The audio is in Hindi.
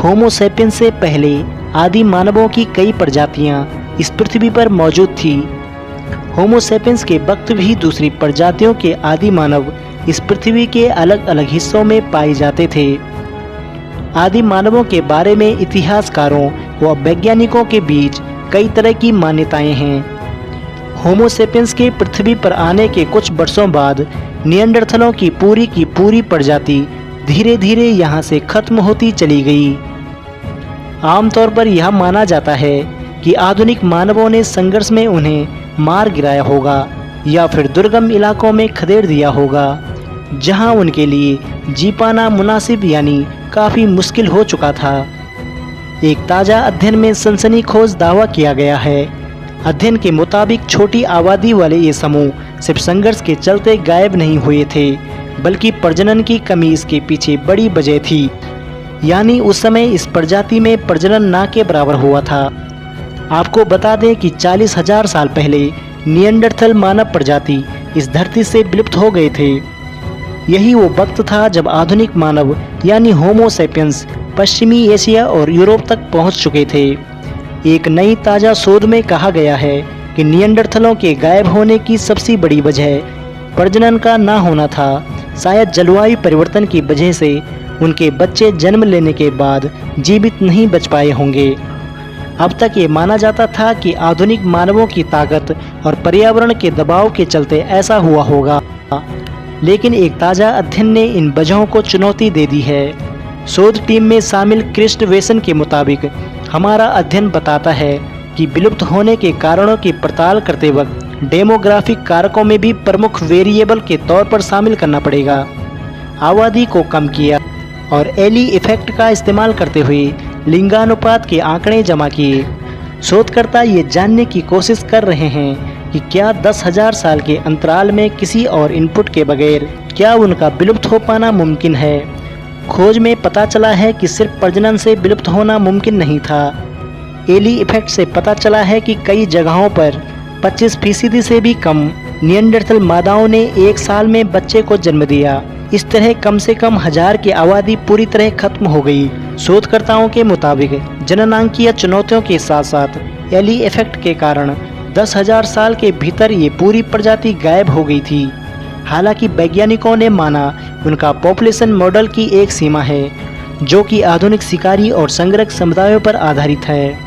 होमो सेपियंस से पहले आदि मानवों की कई प्रजातियां इस पृथ्वी पर मौजूद थी। होमो सेपियंस के वक्त भी दूसरी प्रजातियों के आदि मानव इस पृथ्वी के अलग अलग हिस्सों में पाए जाते थे। आदि मानवों के बारे में इतिहासकारों व वैज्ञानिकों के बीच कई तरह की मान्यताएं हैं। होमो सेपियंस के पृथ्वी पर आने के कुछ वर्षों बाद निएंडरथलों की पूरी प्रजाति धीरे धीरे यहाँ से खत्म होती चली गई। आमतौर पर यह माना जाता है कि आधुनिक मानवों ने संघर्ष में उन्हें मार गिराया होगा या फिर दुर्गम इलाकों में खदेड़ दिया होगा, जहां उनके लिए जी पाना मुनासिब यानी काफ़ी मुश्किल हो चुका था। एक ताज़ा अध्ययन में सनसनीखेज दावा किया गया है। अध्ययन के मुताबिक छोटी आबादी वाले ये समूह सिर्फ संघर्ष के चलते गायब नहीं हुए थे, बल्कि प्रजनन की कमी इसके पीछे बड़ी वजह थी। यानी उस समय इस प्रजाति में प्रजनन ना के बराबर हुआ था। आपको बता दें कि 40,000 साल पहले निएंडरथल मानव प्रजाति इस धरती से विलुप्त हो गए थे। यही वो वक्त था जब आधुनिक मानव यानी होमो सेपियंस पश्चिमी एशिया और यूरोप तक पहुंच चुके थे। एक नई ताज़ा शोध में कहा गया है कि निएंडरथलों के गायब होने की सबसे बड़ी वजह प्रजनन का ना होना था। शायद जलवायु परिवर्तन की वजह से उनके बच्चे जन्म लेने के बाद जीवित नहीं बच पाए होंगे। अब तक ये माना जाता था कि आधुनिक मानवों की ताकत और पर्यावरण के दबाव के चलते ऐसा हुआ होगा, लेकिन एक ताज़ा अध्ययन ने इन वजहों को चुनौती दे दी है। शोध टीम में शामिल क्रिस्ट वेसन के मुताबिक हमारा अध्ययन बताता है कि विलुप्त होने के कारणों की पड़ताल करते वक्त डेमोग्राफिक कारकों में भी प्रमुख वेरिएबल के तौर पर शामिल करना पड़ेगा। आबादी को कम किया और एली इफेक्ट का इस्तेमाल करते हुए लिंगानुपात के आंकड़े जमा किए। शोधकर्ता ये जानने की कोशिश कर रहे हैं कि क्या 10,000 साल के अंतराल में किसी और इनपुट के बगैर क्या उनका विलुप्त हो पाना मुमकिन है। खोज में पता चला है कि सिर्फ प्रजनन से विलुप्त होना मुमकिन नहीं था। एली इफेक्ट से पता चला है कि कई जगहों पर 25% से भी कम निएंडरथल मादाओं ने एक साल में बच्चे को जन्म दिया। इस तरह कम से कम 1000 की आबादी पूरी तरह खत्म हो गई। शोधकर्ताओं के मुताबिक जननांकीय चुनौतियों के साथ साथ एली इफेक्ट के कारण 10,000 साल के भीतर ये पूरी प्रजाति गायब हो गई थी। हालांकि वैज्ञानिकों ने माना उनका पॉपुलेशन मॉडल की एक सीमा है, जो कि आधुनिक शिकारी और संग्रह समुदायों पर आधारित है।